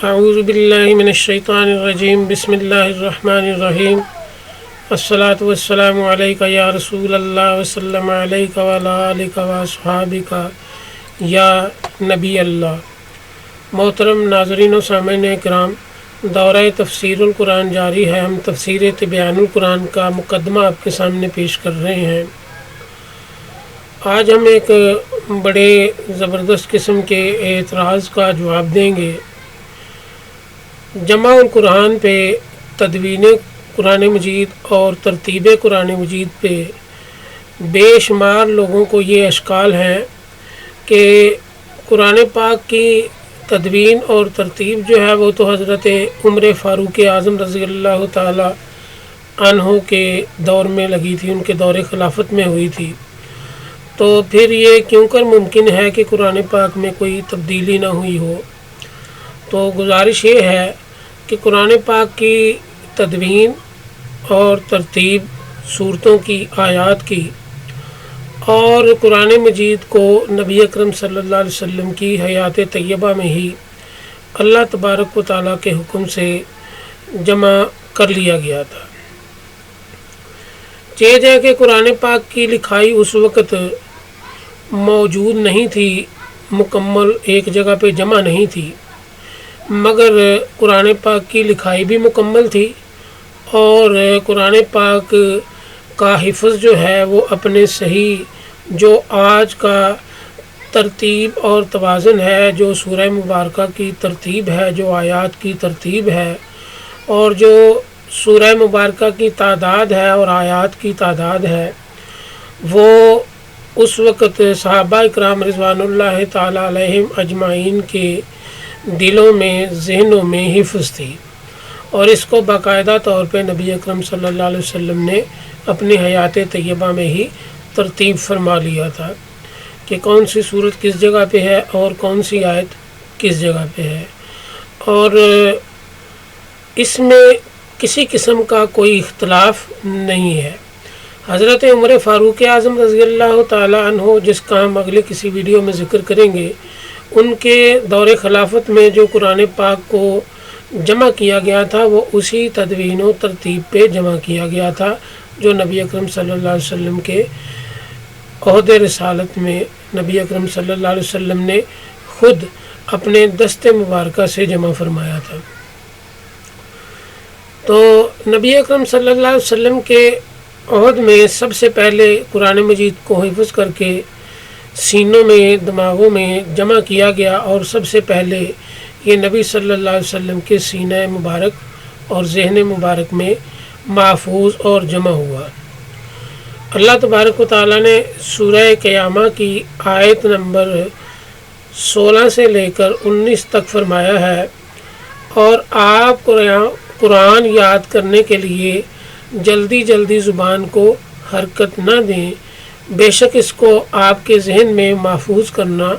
اعوذ باللہ من الشیطان الرجیم بسم اللہ الرحمن الرحیم الصلاۃ والسلام علیک یا رسول اللہ وسلم علیک وعلی آلک واصحابک یا نبی اللہ۔ محترم ناظرین و سامعین کرام، دورہ تفسیر القرآن جاری ہے۔ ہم تفسیر تبیان القرآن کا مقدمہ آپ کے سامنے پیش کر رہے ہیں۔ آج ہم ایک بڑے زبردست قسم کے اعتراض کا جواب دیں گے۔ جمع القرآن پہ، تدوین قرآن مجید اور ترتیب قرآن مجید پہ بے شمار لوگوں کو یہ اشکال ہے کہ قرآن پاک کی تدوین اور ترتیب جو ہے وہ تو حضرت عمر فاروق اعظم رضی اللہ تعالی عنہ کے دور میں لگی تھی، ان کے دور خلافت میں ہوئی تھی، تو پھر یہ کیوں کر ممکن ہے کہ قرآن پاک میں کوئی تبدیلی نہ ہوئی ہو؟ تو گزارش یہ ہے کہ قرآن پاک کی تدوین اور ترتیب صورتوں کی، آیات کی، اور قرآن مجید کو نبی اکرم صلی اللہ علیہ وسلم کی حیات طیبہ میں ہی اللہ تبارک و تعالیٰ کے حکم سے جمع کر لیا گیا تھا۔ چیز ہے کہ قرآن پاک کی لکھائی اس وقت موجود نہیں تھی، مکمل ایک جگہ پہ جمع نہیں تھی، مگر قرآن پاک کی لکھائی بھی مکمل تھی، اور قرآن پاک کا حفظ جو ہے وہ اپنے صحیح جو آج کا ترتیب اور توازن ہے، جو سورہ مبارکہ کی ترتیب ہے، جو آیات کی ترتیب ہے، اور جو سورہ مبارکہ کی تعداد ہے اور آیات کی تعداد ہے، وہ اس وقت صحابہ اکرام رضوان اللہ تعالی علیہم اجمعین کے دلوں میں، ذہنوں میں حفظ تھی، اور اس کو باقاعدہ طور پہ نبی اکرم صلی اللہ علیہ وسلم نے اپنی حیات طیبہ میں ہی ترتیب فرما لیا تھا کہ کون سی صورت کس جگہ پہ ہے اور کون سی آیت کس جگہ پہ ہے، اور اس میں کسی قسم کا کوئی اختلاف نہیں ہے۔ حضرت عمر فاروق اعظم رضی اللہ تعالی عنہ، جس کا ہم اگلے کسی ویڈیو میں ذکر کریں گے، ان کے دور خلافت میں جو قرآن پاک کو جمع کیا گیا تھا وہ اسی تدوین و ترتیب پہ جمع کیا گیا تھا جو نبی اکرم صلی اللہ علیہ وسلم کے عہد رسالت میں نبی اکرم صلی اللہ علیہ وسلم نے خود اپنے دست مبارکہ سے جمع فرمایا تھا۔ تو نبی اکرم صلی اللہ علیہ وسلم کے عہد میں سب سے پہلے قرآن مجید کو حفظ کر کے سینوں میں، دماغوں میں جمع کیا گیا، اور سب سے پہلے یہ نبی صلی اللہ علیہ وسلم کے سینہ مبارک اور ذہن مبارک میں محفوظ اور جمع ہوا۔ اللہ تبارک و تعالیٰ نے سورہ قیامہ کی آیت نمبر 16 سے لے کر 19 تک فرمایا ہے، اور آپ قرآن یاد کرنے کے لیے جلدی جلدی زبان کو حرکت نہ دیں، بے شک اس کو آپ کے ذہن میں محفوظ کرنا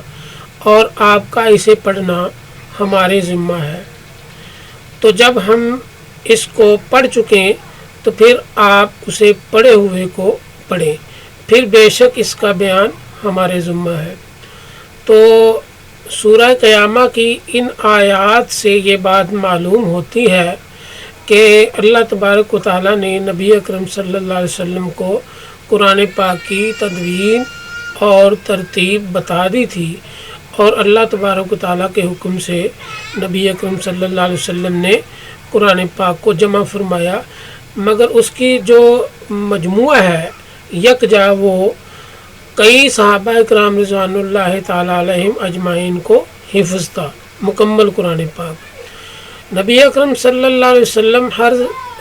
اور آپ کا اسے پڑھنا ہمارے ذمہ ہے۔ تو جب ہم اس کو پڑھ چکیں تو پھر آپ اسے پڑھے ہوئے کو پڑھیں، پھر بے شک اس کا بیان ہمارے ذمہ ہے۔ تو سورہ قیامہ کی ان آیات سے یہ بات معلوم ہوتی ہے کہ اللہ تبارک و تعالیٰ نے نبی اکرم صلی اللہ علیہ وسلم کو قرآن پاک کی تدوین اور ترتیب بتا دی تھی، اور اللہ تبارک و تعالیٰ کے حکم سے نبی اکرم صلی اللہ علیہ وسلم نے قرآن پاک کو جمع فرمایا، مگر اس کی جو مجموعہ ہے یکجا، وہ کئی صحابہ اکرام رضوان اللہ تعالی علیہم اجمعین کو حفظ تھا، مکمل قرآن پاک۔ نبی اکرم صلی اللہ علیہ وسلم ہر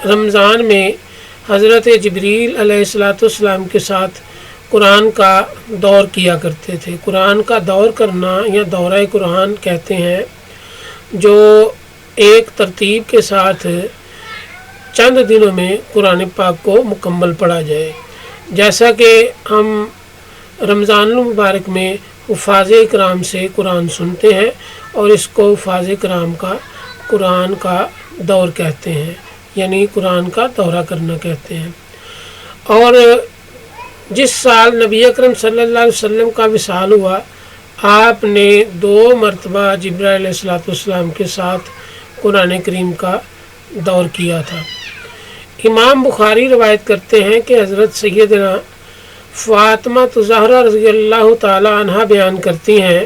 رمضان میں حضرت جبریل علیہ السلام کے ساتھ قرآن کا دور کیا کرتے تھے۔ قرآن کا دور کرنا یا دورہ قرآن کہتے ہیں، جو ایک ترتیب کے ساتھ چند دنوں میں قرآن پاک کو مکمل پڑھا جائے، جیسا کہ ہم رمضان المبارک میں حفاظ اکرام سے قرآن سنتے ہیں، اور اس کو حفاظ اکرام کا قرآن کا دور کہتے ہیں، یعنی قرآن کا دورہ کرنا کہتے ہیں۔ اور جس سال نبی اکرم صلی اللہ علیہ وسلم کا وصال ہوا، آپ نے 2 مرتبہ جبرائیل علیہ السلام کے ساتھ قرآن کریم کا دور کیا تھا۔ امام بخاری روایت کرتے ہیں کہ حضرت سیدنا فاطمہ زہرا رضی اللہ تعالی عنہ بیان کرتی ہیں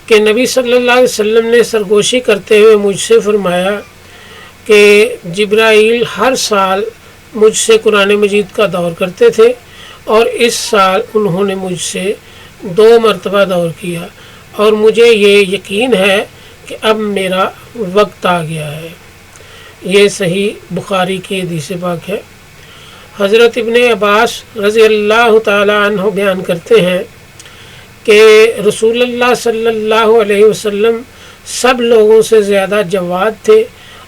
کہ نبی صلی اللہ علیہ وسلم نے سرگوشی کرتے ہوئے مجھ سے فرمایا کہ جبرائیل ہر سال مجھ سے قرآن مجید کا دور کرتے تھے، اور اس سال انہوں نے مجھ سے 2 مرتبہ دور کیا، اور مجھے یہ یقین ہے کہ اب میرا وقت آ گیا ہے۔ یہ صحیح بخاری کی حدیث پاک ہے۔ حضرت ابن عباس رضی اللہ تعالی عنہ بیان کرتے ہیں کہ رسول اللہ صلی اللہ علیہ وسلم سب لوگوں سے زیادہ جواد تھے،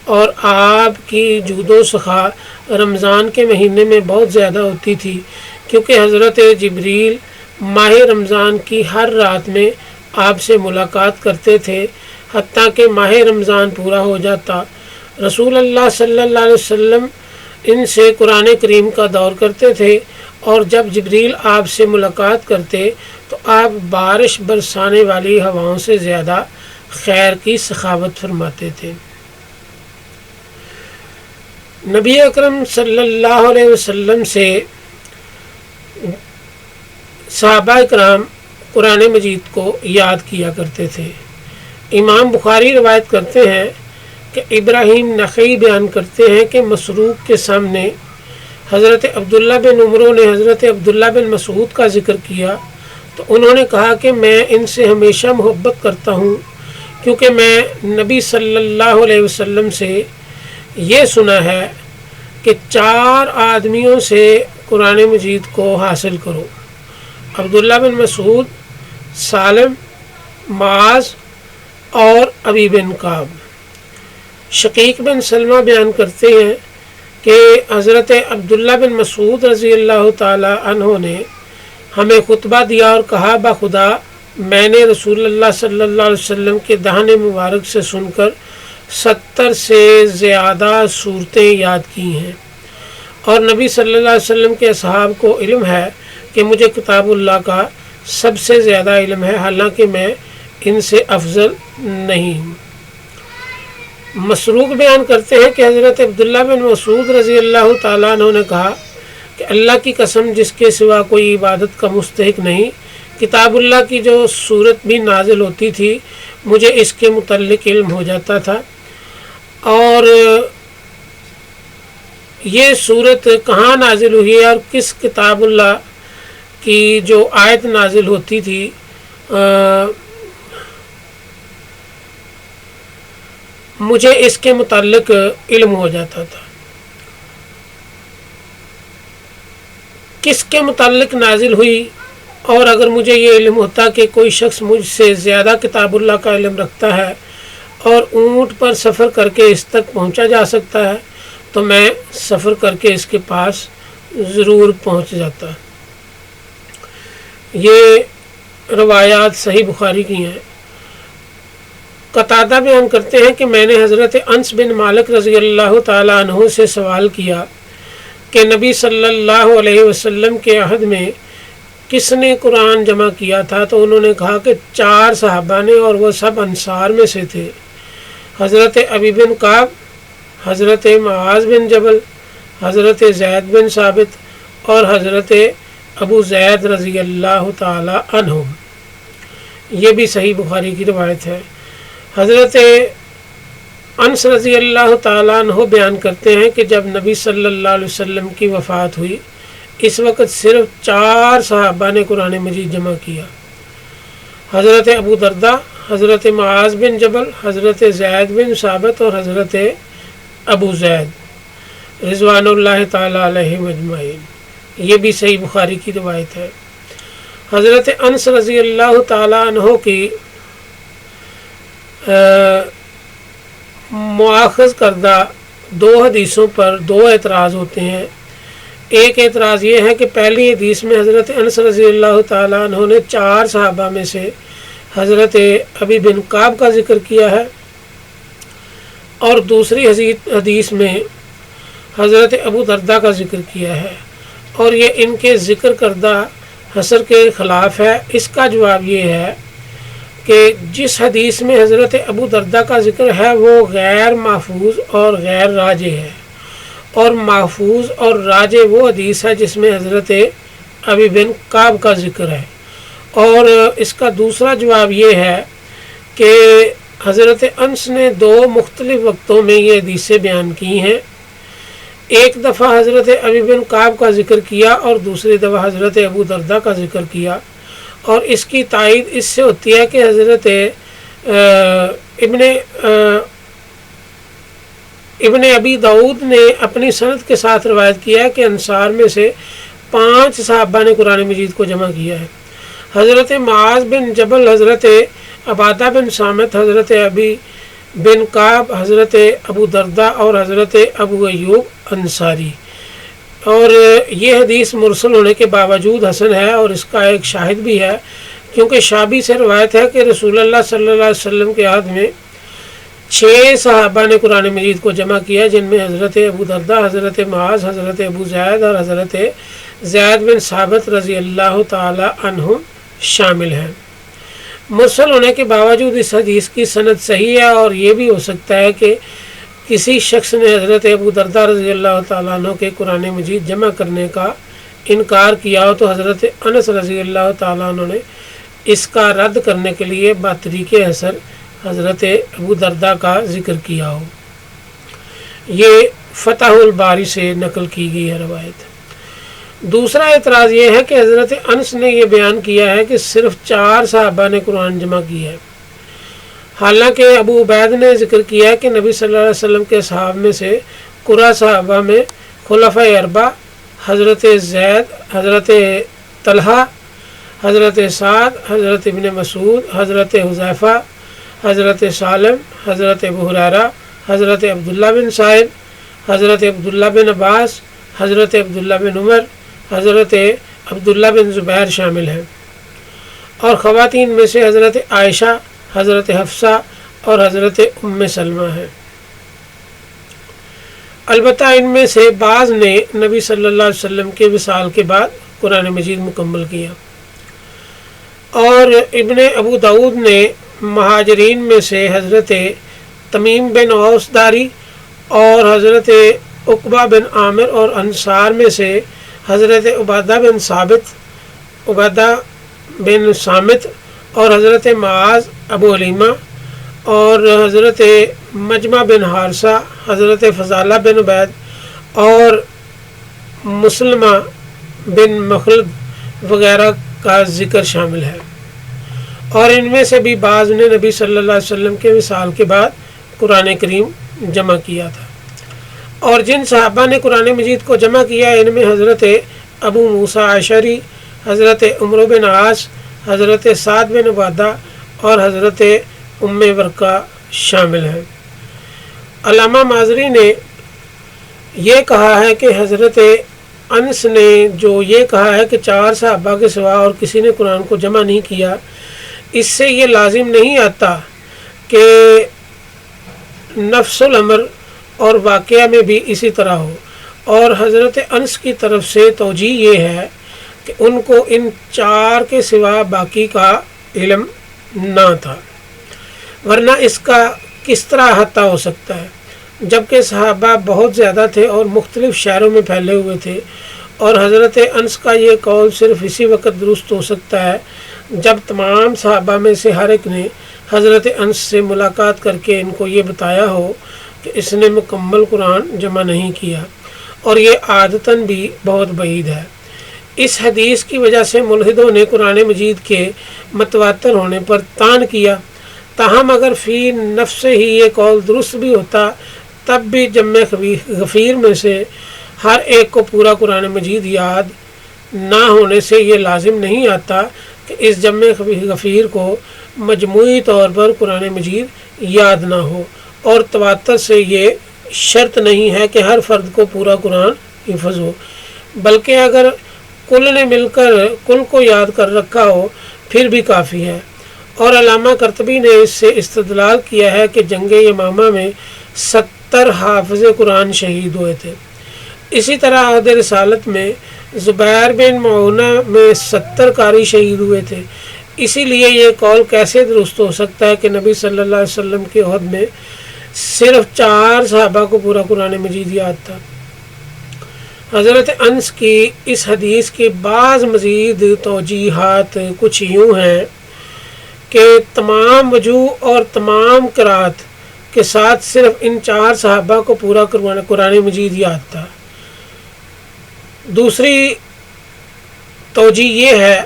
اور آپ کی جود و سخا رمضان کے مہینے میں بہت زیادہ ہوتی تھی، کیونکہ حضرت جبریل ماہ رمضان کی ہر رات میں آپ سے ملاقات کرتے تھے، حتیٰ کہ ماہ رمضان پورا ہو جاتا رسول اللہ صلی اللہ علیہ وسلم ان سے قرآن کریم کا دور کرتے تھے، اور جب جبریل آپ سے ملاقات کرتے تو آپ بارش برسانے والی ہواؤں سے زیادہ خیر کی سخاوت فرماتے تھے۔ نبی اکرم صلی اللہ علیہ وسلم سے صحابہ کرام قرآن مجید کو یاد کیا کرتے تھے۔ امام بخاری روایت کرتے ہیں کہ ابراہیم نخعی بیان کرتے ہیں کہ مسروق کے سامنے حضرت عبداللہ بن عمر نے حضرت عبداللہ بن مسعود کا ذکر کیا تو انہوں نے کہا کہ میں ان سے ہمیشہ محبت کرتا ہوں، کیونکہ میں نبی صلی اللہ علیہ وسلم سے یہ سنا ہے کہ 4 آدمیوں سے قرآن مجید کو حاصل کرو: عبداللہ بن مسعود، سالم، معاذ اور ابی بن کعب۔ شقیق بن سلمہ بیان کرتے ہیں کہ حضرت عبداللہ بن مسعود رضی اللہ تعالی عنہ نے ہمیں خطبہ دیا اور کہا، بخدا میں نے رسول اللہ صلی اللہ علیہ وسلم کے دہن مبارک سے سن کر 70 سے زیادہ صورتیں یاد کی ہیں، اور نبی صلی اللہ علیہ وسلم کے اصحاب کو علم ہے کہ مجھے کتاب اللہ کا سب سے زیادہ علم ہے، حالانکہ میں ان سے افضل نہیں ہوں۔ مسروق بیان کرتے ہیں کہ حضرت عبداللہ بن مسعود رضی اللہ تعالیٰ عنہ نے کہا کہ اللہ کی قسم جس کے سوا کوئی عبادت کا مستحق نہیں، کتاب اللہ کی جو صورت بھی نازل ہوتی تھی مجھے اس کے متعلق علم ہو جاتا تھا، اور یہ صورت کہاں نازل ہوئی ہے اور کس کتاب اللہ کی جو آیت نازل ہوتی تھی مجھے اس کے متعلق علم ہو جاتا تھا۔ کس کے متعلق نازل ہوئی، اور اگر مجھے یہ علم ہوتا کہ کوئی شخص مجھ سے زیادہ کتاب اللہ کا علم رکھتا ہے اور اونٹ پر سفر کر کے اس تک پہنچا جا سکتا ہے تو میں سفر کر کے اس کے پاس ضرور پہنچ جاتا۔ یہ روایات صحیح بخاری کی ہیں۔ قتادہ بیان کرتے ہیں کہ میں نے حضرت انس بن مالک رضی اللہ تعالیٰ عنہ سے سوال کیا کہ نبی صلی اللہ علیہ وسلم کے عہد میں کس نے قرآن جمع کیا تھا، تو انہوں نے کہا کہ 4 صحابہ نے، اور وہ سب انصار میں سے تھے: حضرت ابی بن کعب، حضرت معاذ بن جبل، حضرت زید بن ثابت اور حضرت ابو زید رضی اللہ تعالی عنہ۔ یہ بھی صحیح بخاری کی روایت ہے۔ حضرت انس رضی اللہ تعالیٰ عنہ بیان کرتے ہیں کہ جب نبی صلی اللہ علیہ وسلم کی وفات ہوئی اس وقت صرف 4 صحابہ نے قرآن مجید جمع کیا: حضرت ابو دردہ، حضرت معاذ بن جبل، حضرت زید بن ثابت اور حضرت ابو زید رضوان اللہ تعالیٰ علیہم اجمعین۔ یہ بھی صحیح بخاری کی روایت ہے۔ حضرت انس رضی اللہ تعالیٰ عنہ کی مؤاخذ کردہ 2 حدیثوں پر 2 اعتراض ہوتے ہیں۔ ایک اعتراض یہ ہے کہ پہلی حدیث میں حضرت انس رضی اللہ تعالیٰ عنہ نے 4 صحابہ میں سے حضرت ابی بن کعب کا ذکر کیا ہے، اور دوسری حدیث میں حضرت ابو دردہ کا ذکر کیا ہے، اور یہ ان کے ذکر کردہ حصر کے خلاف ہے؟ اس کا جواب یہ ہے کہ جس حدیث میں حضرت ابو دردہ کا ذکر ہے وہ غیر محفوظ اور غیر راجح ہے، اور محفوظ اور راجح وہ حدیث ہے جس میں حضرت ابی بن کعب کا ذکر ہے۔ اور اس کا دوسرا جواب یہ ہے کہ حضرت انس نے دو مختلف وقتوں میں یہ حدیثیں بیان کی ہیں، ایک دفعہ حضرت ابی بن کعب کا ذکر کیا اور دوسری دفعہ حضرت ابو دردہ کا ذکر کیا، اور اس کی تائید اس سے ہوتی ہے کہ حضرت ابن ابی داؤد نے اپنی سند کے ساتھ روایت کیا ہے کہ انصار میں سے 5 صحابہ نے قرآن مجید کو جمع کیا ہے، حضرت معاذ بن جبل، حضرت عبادہ بن صامت، حضرت ابی بن کعب، حضرت ابو دردہ اور حضرت ابو ایوب انصاری۔ اور یہ حدیث مرسل ہونے کے باوجود حسن ہے، اور اس کا ایک شاہد بھی ہے، کیونکہ شابی سے روایت ہے کہ رسول اللہ صلی اللہ علیہ وسلم کے عہد میں 6 صحابہ نے قرآن مجید کو جمع کیا، جن میں حضرت ابو دردہ، حضرت معاذ، حضرت ابو زید اور حضرت زید بن ثابت رضی اللہ تعالی عنہ شامل ہیں۔ مرسل ہونے کے باوجود اس حدیث کی سند صحیح ہے، اور یہ بھی ہو سکتا ہے کہ کسی شخص نے حضرت ابو دردہ رضی اللہ تعالیٰ عنہ کے قرآن مجید جمع کرنے کا انکار کیا ہو، تو حضرت انس رضی اللہ تعالیٰ عنہ نے اس کا رد کرنے کے لیے بطریق حصر حضرت ابو دردہ کا ذکر کیا ہو۔ یہ فتح الباری سے نقل کی گئی ہے روایت۔ دوسرا اعتراض یہ ہے کہ حضرت انس نے یہ بیان کیا ہے کہ صرف 4 صحابہ نے قرآن جمع کیا ہے، حالانکہ ابو عبید نے ذکر کیا ہے کہ نبی صلی اللہ علیہ وسلم کے صحابہ میں سے قرآن صحابہ میں خلفائے اربعہ حضرت زید، حضرت طلحہ، حضرت سعد، حضرت ابن مسعود، حضرت حذیفہ، حضرت سالم، حضرت ابو ہریرہ، حضرت عبداللہ بن صاحب، حضرت عبداللہ بن عباس، حضرت عبداللہ بن عمر، حضرت عبداللہ بن زبیر شامل ہیں، اور خواتین میں سے حضرت عائشہ، حضرت حفصہ اور حضرت ام سلمہ ہیں۔ البتہ ان میں سے بعض نے نبی صلی اللہ علیہ وسلم کے وصال کے بعد قرآن مجید مکمل کیا، اور ابن ابو داؤد نے مہاجرین میں سے حضرت تمیم بن اوس داری اور حضرت عقبہ بن عامر، اور انصار میں سے حضرت عبادہ بن صامت اور حضرت معاذ ابو علیمہ اور حضرت مجمع بن حارثہ، حضرت فضالہ بن عبید اور مسلمہ بن مخلد وغیرہ کا ذکر شامل ہے، اور ان میں سے بھی بعض نے نبی صلی اللہ علیہ وسلم کے وصال کے بعد قرآن کریم جمع کیا تھا۔ اور جن صحابہ نے قرآن مجید کو جمع کیا ان میں حضرت ابو موسیٰ اشعری، حضرت عمرو بن عاص، حضرت سعد بن عبادہ اور حضرت ام ورقہ شامل ہیں۔ علامہ مازری نے یہ کہا ہے کہ حضرت انس نے جو یہ کہا ہے کہ 4 صحابہ کے سوا اور کسی نے قرآن کو جمع نہیں کیا، اس سے یہ لازم نہیں آتا کہ نفس الامر اور واقعہ میں بھی اسی طرح ہو، اور حضرت انس کی طرف سے توجیہ یہ ہے کہ ان کو ان 4 کے سوا باقی کا علم نہ تھا، ورنہ اس کا کس طرح احاطہ ہو سکتا ہے، جبکہ صحابہ بہت زیادہ تھے اور مختلف شہروں میں پھیلے ہوئے تھے، اور حضرت انس کا یہ قول صرف اسی وقت درست ہو سکتا ہے جب تمام صحابہ میں سے ہر ایک نے حضرت انس سے ملاقات کر کے ان کو یہ بتایا ہو کہ اس نے مکمل قرآن جمع نہیں کیا، اور یہ عادتاً بھی بہت بعید ہے۔ اس حدیث کی وجہ سے ملحدوں نے قرآن مجید کے متواتر ہونے پر طعن کیا، تاہم اگر فی نفس ہی یہ قول درست بھی ہوتا تب بھی جمع غفیر میں سے ہر ایک کو پورا قرآن مجید یاد نہ ہونے سے یہ لازم نہیں آتا کہ اس جمع غفیر کو مجموعی طور پر قرآن مجید یاد نہ ہو، اور تواتر سے یہ شرط نہیں ہے کہ ہر فرد کو پورا قرآن حفظ ہو، بلکہ اگر کل نے مل کر کل کو یاد کر رکھا ہو پھر بھی کافی ہے۔ اور علامہ قرطبی نے اس سے استدلال کیا ہے کہ جنگ یمامہ میں 70 حافظ قرآن شہید ہوئے تھے۔ اسی طرح عہد رسالت میں زبیر بن معونہ میں 70 قاری شہید ہوئے تھے۔ اسی لیے یہ قول کیسے درست ہو سکتا ہے کہ نبی صلی اللہ علیہ وسلم کے عہد میں صرف 4 صحابہ کو پورا قرآن مجید یاد تھا۔ حضرت انس کی اس حدیث کی بعض مزید توجیحات کچھ یوں ہیں کہ تمام وجوہ اور تمام قرات کے ساتھ صرف ان 4 صحابہ کو پورا قرآن مجید یاد تھا۔ دوسری توجیہ یہ ہے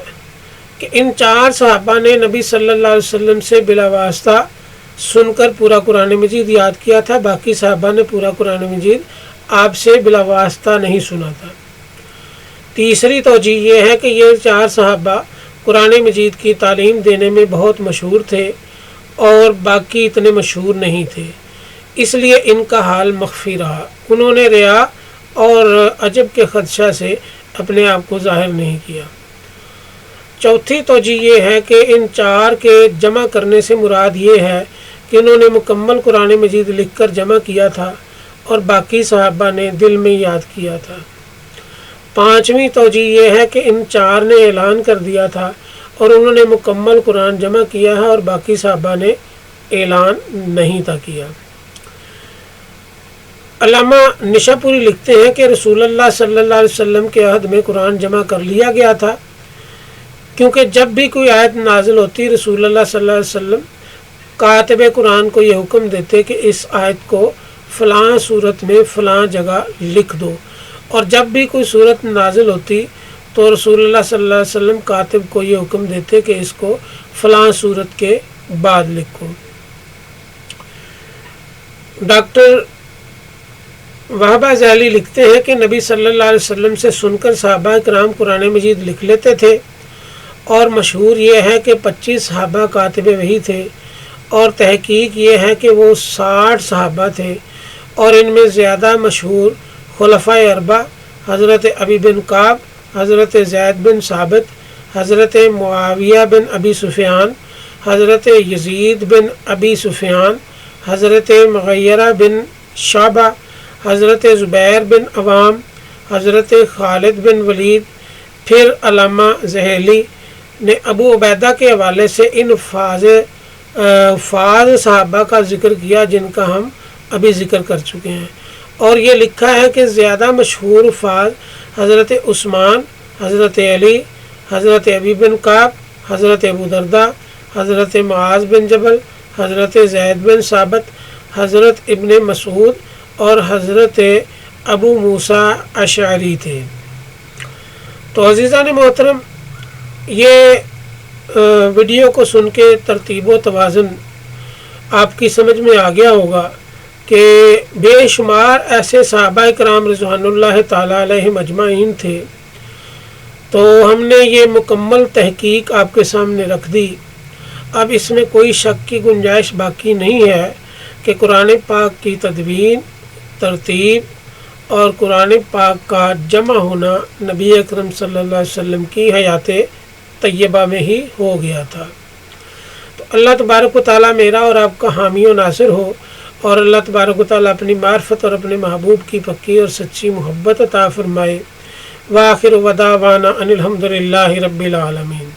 کہ ان 4 صحابہ نے نبی صلی اللہ علیہ وسلم سے بلا واسطہ سن کر پورا قرآن مجید یاد کیا تھا، باقی صحابہ نے پورا قرآن مجید آپ سے بلا واسطہ نہیں سنا تھا۔ تیسری توجیہ یہ ہے کہ یہ 4 صحابہ قرآن مجید کی تعلیم دینے میں بہت مشہور تھے اور باقی اتنے مشہور نہیں تھے، اس لیے ان کا حال مخفی رہا۔ انہوں نے ریا اور عجب کے خدشہ سے اپنے آپ کو ظاہر نہیں کیا۔ چوتھی توجیہ یہ ہے کہ ان 4 کے جمع کرنے سے مراد یہ ہے کہ انہوں نے مکمل قرآن مجید لکھ کر جمع کیا تھا اور باقی صحابہ نے دل میں یاد کیا تھا۔ پانچویں توجیہ یہ ہے کہ ان 4 نے اعلان کر دیا تھا اور انہوں نے مکمل قرآن جمع کیا ہے اور باقی صحابہ نے اعلان نہیں تھا کیا۔ علامہ نشا پوری لکھتے ہیں کہ رسول اللہ صلی اللہ علیہ وسلم کے عہد میں قرآن جمع کر لیا گیا تھا، کیونکہ جب بھی کوئی آیت نازل ہوتی رسول اللہ صلی اللہ علیہ وسلم کاتب قرآن کو یہ حکم دیتے کہ اس آیت کو فلاں صورت میں فلاں جگہ لکھ دو، اور جب بھی کوئی صورت نازل ہوتی تو رسول اللہ صلی اللہ علیہ وسلم کاتب کو یہ حکم دیتے کہ اس کو فلاں صورت کے بعد لکھو۔ ڈاکٹر وہبہ ذیلی لکھتے ہیں کہ نبی صلی اللہ علیہ وسلم سے سن کر صحابہ کرام قرآن مجید لکھ لیتے تھے، اور مشہور یہ ہے کہ 25 صحابہ کاتب وحی تھے، اور تحقیق یہ ہے کہ وہ 60 صحابہ تھے، اور ان میں زیادہ مشہور خلفائے اربعہ حضرت ابی بن کعب، حضرت زید بن ثابت، حضرت معاویہ بن ابی سفیان، حضرت یزید بن ابی سفیان، حضرت مغیرہ بن شعبہ، حضرت زبیر بن عوام، حضرت خالد بن ولید۔ پھر علامہ ذہلی نے ابو عبیدہ کے حوالے سے ان فاض صحابہ کا ذکر کیا جن کا ہم ابھی ذکر کر چکے ہیں، اور یہ لکھا ہے کہ زیادہ مشہور فاض حضرت عثمان، حضرت علی، حضرت ابی بن کعب، حضرت ابو درداء، حضرت معاذ بن جبل، حضرت زید بن ثابت، حضرت ابن مسعود اور حضرت ابو موسیٰ اشعری تھے۔ تو عزیزان محترم، یہ ویڈیو کو سن کے ترتیب و توازن آپ کی سمجھ میں آ گیا ہوگا کہ بے شمار ایسے صحابہ کرام رضوان اللہ تعالیٰ علیہم اجمعین تھے۔ تو ہم نے یہ مکمل تحقیق آپ کے سامنے رکھ دی۔ اب اس میں کوئی شک کی گنجائش باقی نہیں ہے کہ قرآن پاک کی تدوین، ترتیب اور قرآن پاک کا جمع ہونا نبی اکرم صلی اللہ علیہ وسلم کی حیات طیبہ میں ہی ہو گیا تھا۔ تو اللہ تبارک و تعالیٰ میرا اور آپ کا حامی و ناصر ہو، اور اللہ تبارک و تعالیٰ اپنی معرفت اور اپنے محبوب کی پکی اور سچی محبت عطا فرمائے۔ وآخر دعوانا ان الحمد للہ رب العالمین۔